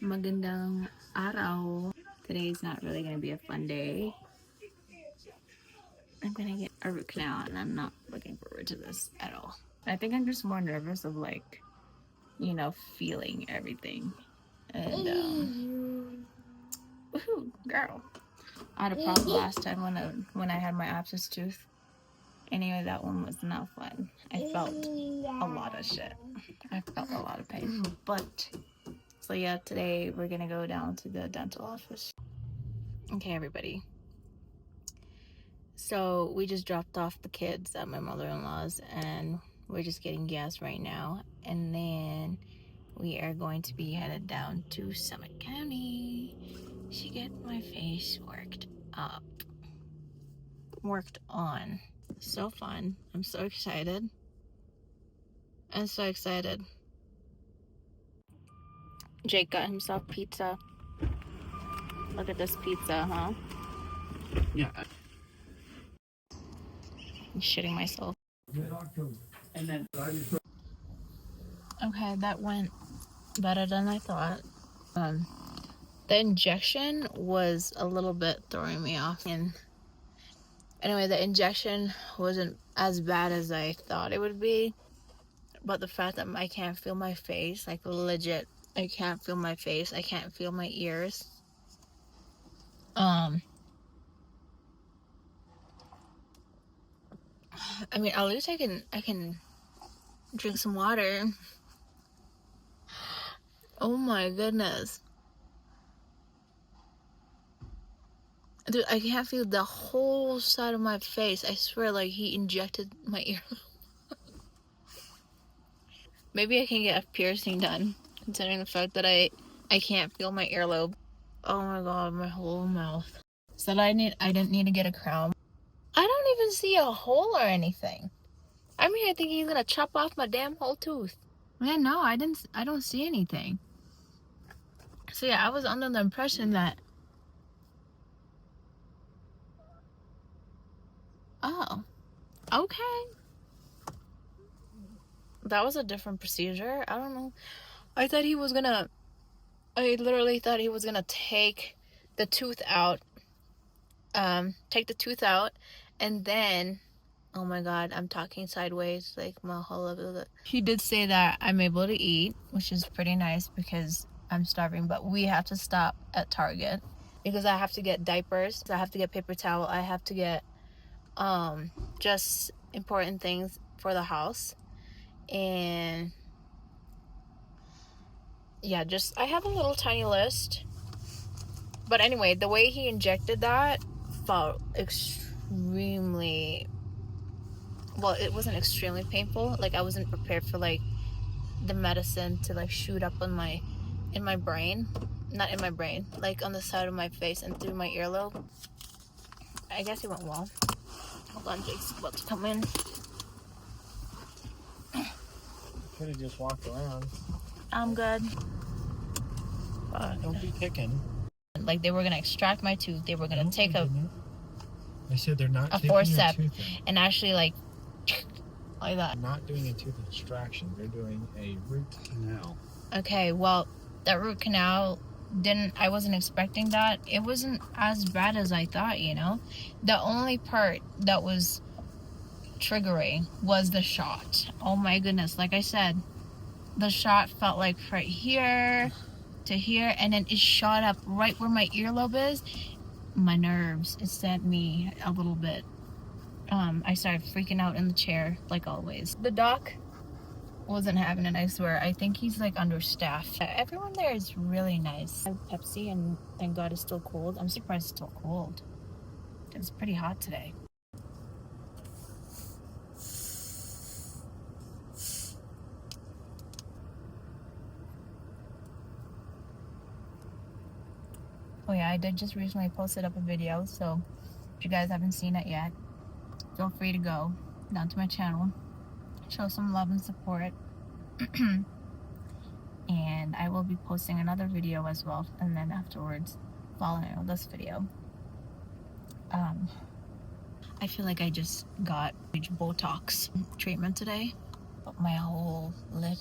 Magandang araw. Today is not really going to be a fun day. I'm going to get a root canal and I'm not looking forward to this at all. I think I'm just more nervous of like, feeling everything. And woohoo, girl. I had a problem last time when I had my abscess tooth. Anyway, that one was not fun. I felt a lot of shit. I felt a lot of pain. But so yeah, today we're gonna go down to the dental office. Okay, everybody. So we just dropped off the kids at my mother-in-law's and we're just getting gas right now. And then we are going to be headed down to Summit County to get my face worked on. So fun. I'm so excited. I'm so excited. Jake got himself pizza. Look at this pizza, huh? Yeah. I'm shitting myself. And then okay, that went better than I thought. The injection was a little bit throwing me off. And anyway, the injection wasn't as bad as I thought it would be. But the fact that I can't feel my face, like legit, I can't feel my face. I can't feel my ears. I mean, at least I can drink some water. Oh my goodness. Dude, I can't feel the whole side of my face. I swear, like, he injected my ear. Maybe I can get a piercing done, considering the fact that I can't feel my earlobe. Oh my god, my whole mouth. So I didn't need to get a crown. I don't even see a hole or anything. I'm here thinking he's gonna chop off my damn whole tooth. Man, no, I don't see anything. So yeah, I was under the impression that, oh, okay. That was a different procedure. I don't know. I literally thought he was gonna take the tooth out. And then, oh my god, I'm talking sideways, like my whole other. He did say that I'm able to eat, which is pretty nice because I'm starving, but we have to stop at Target because I have to get diapers, I have to get paper towel, I have to get just important things for the house. And yeah, I have a little tiny list. But anyway, the way he injected that felt extremely, well, it wasn't extremely painful. Like, I wasn't prepared for like the medicine to like shoot up in my brain. Not in my brain, like on the side of my face and through my earlobe. I guess it went well. Hold on, Jake's about to come in. Could have just walked around. I'm good. Don't be picking. Like, they were gonna extract my tooth. They were gonna take a. I said they're not a forceps and actually like that. They're not doing a tooth extraction. They're doing a root canal. Okay, well, that root canal I wasn't expecting that. It wasn't as bad as I thought, The only part that was triggering was the shot. Oh my goodness, like I said, the shot felt like right here to here, and then it shot up right where my earlobe is. My nerves, it sent me a little bit. I started freaking out in the chair, like always. The doc wasn't having it, I swear. I think he's like understaffed. Everyone there is really nice. I have Pepsi, and thank God it's still cold. I'm surprised it's still cold. It's pretty hot today. Oh yeah, I did just recently posted up a video, so if you guys haven't seen it yet, feel free to go down to my channel, show some love and support. And I will be posting another video as well, and then afterwards, following this video. I feel like I just got Botox treatment today, but my whole lip.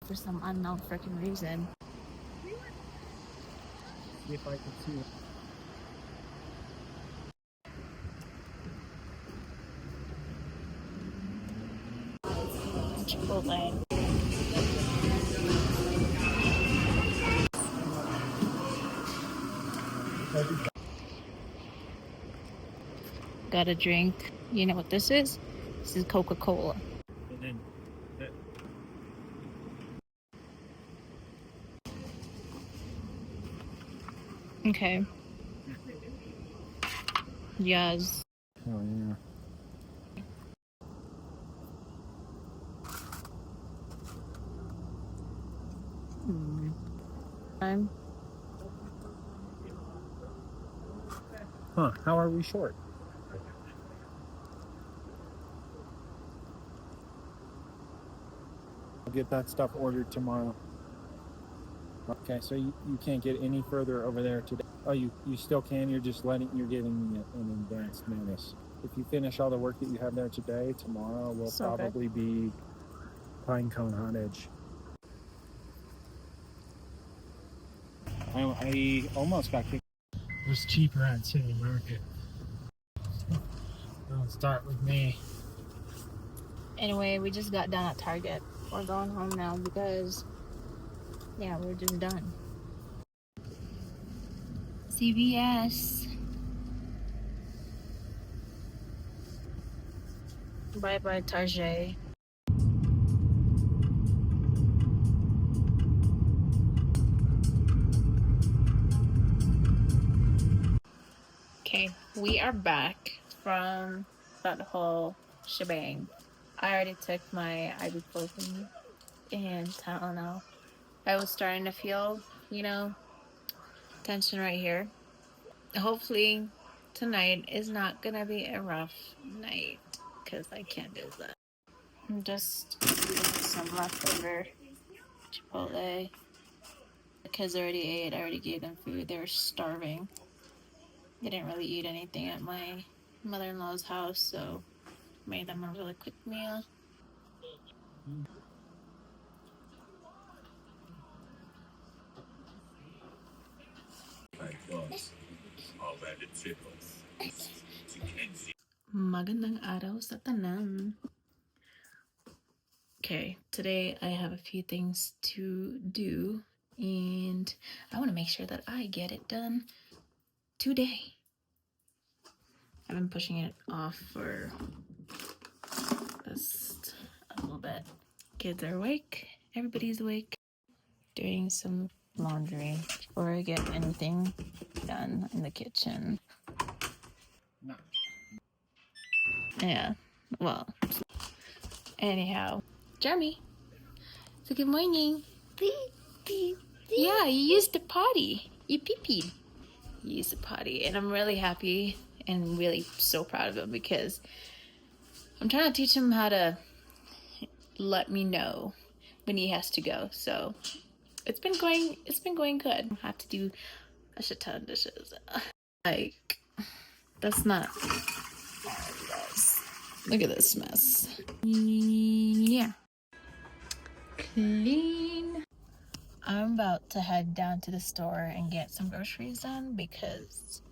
For some unknown freaking reason. See if I can see it. Chipotle. Got a drink. You know what this is? This is Coca-Cola. And then Okay. Yes. oh yeah. I'm Huh, how are we short? I'll get that stuff ordered tomorrow. Okay, so you can't get any further over there today. Oh, you still can, you're giving me an advanced notice. If you finish all the work that you have there today, tomorrow will So good. probably be Pinecone Hot Edge. I almost got kicked. It was cheaper at City Market. Don't start with me. Anyway, we just got done at Target. We're going home now because, yeah, we're just done. CVS. Bye bye, Target. Okay, we are back from that whole shebang. I already took my ibuprofen and Tylenol. I was starting to feel, tension right here. Hopefully tonight is not gonna be a rough night because I can't do that. I'm just eating some leftover Chipotle. The kids already ate. I already gave them food. They were starving. They didn't really eat anything at my mother-in-law's house, so made them a really quick meal. Magandang araw sa tanan. Okay, today I have a few things to do, and I want to make sure that I get it done today. I've been pushing it off for just a little bit. Kids are awake. Everybody's awake. Doing some laundry before I get anything done in the kitchen. Yeah, well, anyhow. Jeremy, so good morning. Yeah, you used the potty. You pee-peed. You used the potty, and I'm really happy and really so proud of him because I'm trying to teach him how to let me know when he has to go. So it's been going good. I have to do a shit ton of dishes. Like, that's not. Look at this mess. Yeah. Clean. I'm about to head down to the store and get some groceries done because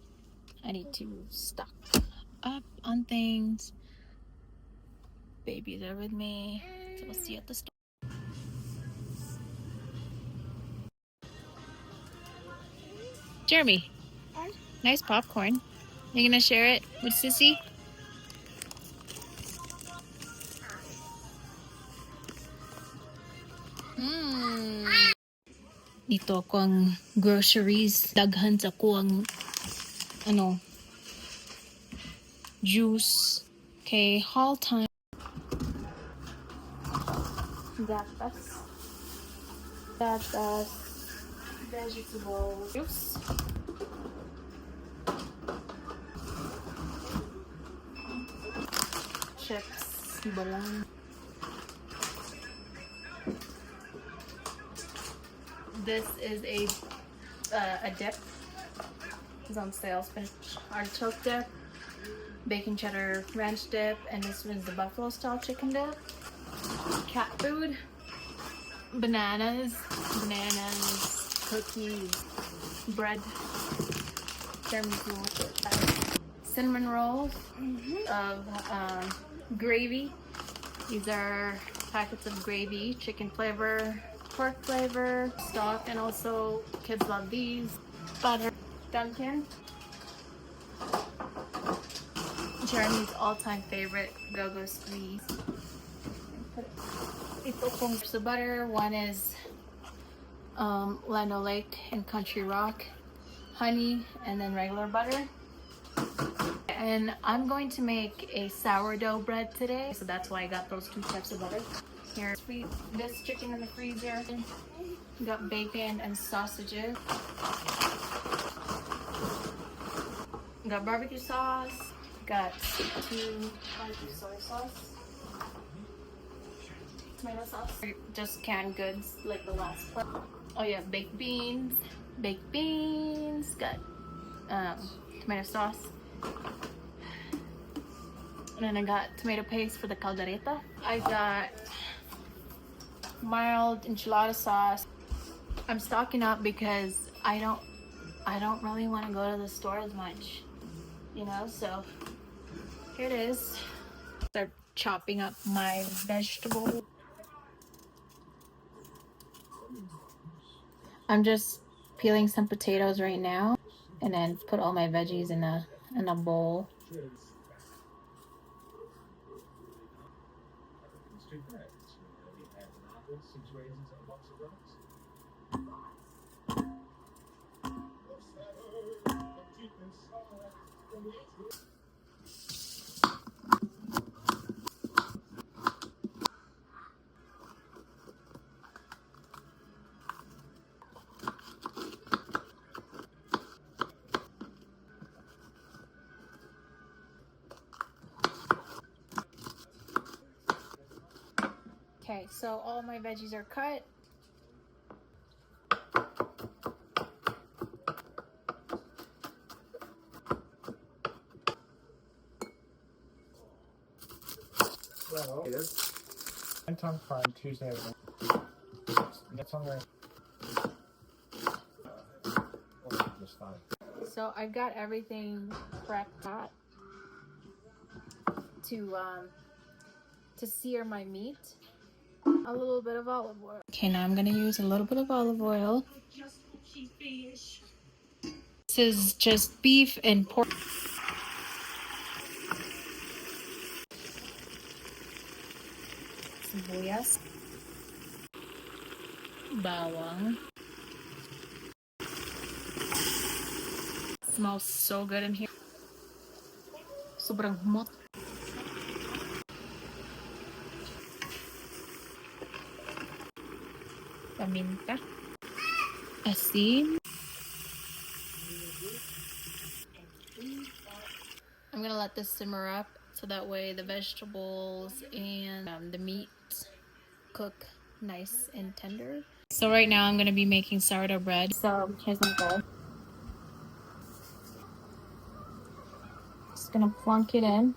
I need to stock up on things. Babies are with me, so we'll see you at the store. Jeremy, nice popcorn. You gonna share it with Sissy? Dito ako ang groceries. Daghan sa ko ang juice. Okay, haul time. Gatas. Vegetable juice. Chips. Balang. This is a dip. It's on sale. Spinach artichoke dip, bacon cheddar ranch dip, and this one's the buffalo style chicken dip. cat food, bananas, cookies, bread, tiramisu, cinnamon rolls of gravy. These are packets of gravy, chicken flavor, pork flavor, stock, and also kids love these. Butter, Dunkin', Jeremy's all-time favorite, Go-Go Squeeze. Ito pong sa butter. One is Lando Lake and Country Rock, honey, and then regular butter. And I'm going to make a sourdough bread today, so that's why I got those two types of butter. Here's this chicken in the freezer. Got bacon and sausages. Got barbecue sauce. Got 2 barbecue soy sauce. Tomato sauce. Just canned goods like the last one. Oh yeah, baked beans. Baked beans. Got tomato sauce. And then I got tomato paste for the Kaldereta. I got mild enchilada sauce. I'm stocking up because I don't really want to go to the store as much, you know, so here it is. Start chopping up my vegetables. I'm just peeling some potatoes right now and then put all my veggies in a bowl. Okay, so all my veggies are cut. Well, it is. Anton Farm Tuesday. That's on there. Just fine. So I've got everything prepped out to sear my meat. A little bit of olive oil. Okay, now I'm gonna use a little bit of olive oil. This is just beef and pork. Sibuyas. Bawang. Smells so good in here. Sobrang humot. Paminta. Asin. I'm gonna let this simmer up so that way the vegetables and the meat cook nice and tender. So right now I'm gonna be making sourdough bread. So here's my bowl. Just gonna plunk it in.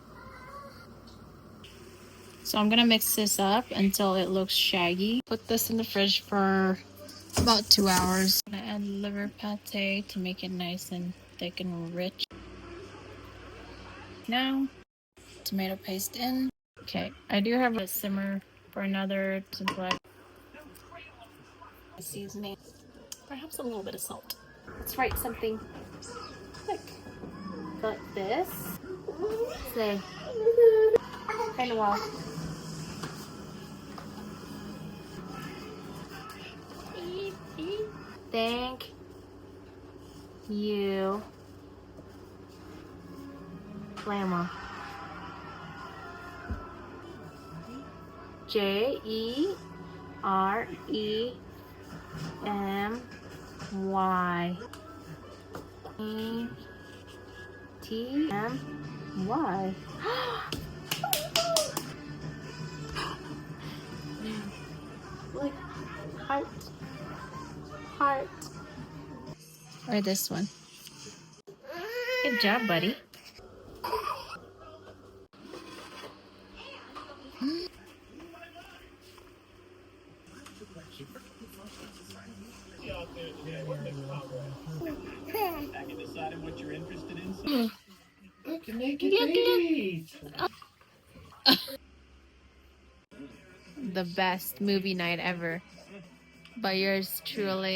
So I'm gonna mix this up until it looks shaggy. Put this in the fridge for about 2 hours. I'm gonna add liver pate to make it nice and thick and rich. Now, tomato paste in. Okay, I do have a simmer for another seasoning. Perhaps a little bit of salt. Let's write something quick. Got this. Say, kind of well. Thank you, Grandma. Jeremy. Tmy. Like heart. Or this one. Good job, buddy. Have you decided what you're interested in? Look, look. The best movie night ever. By yours truly.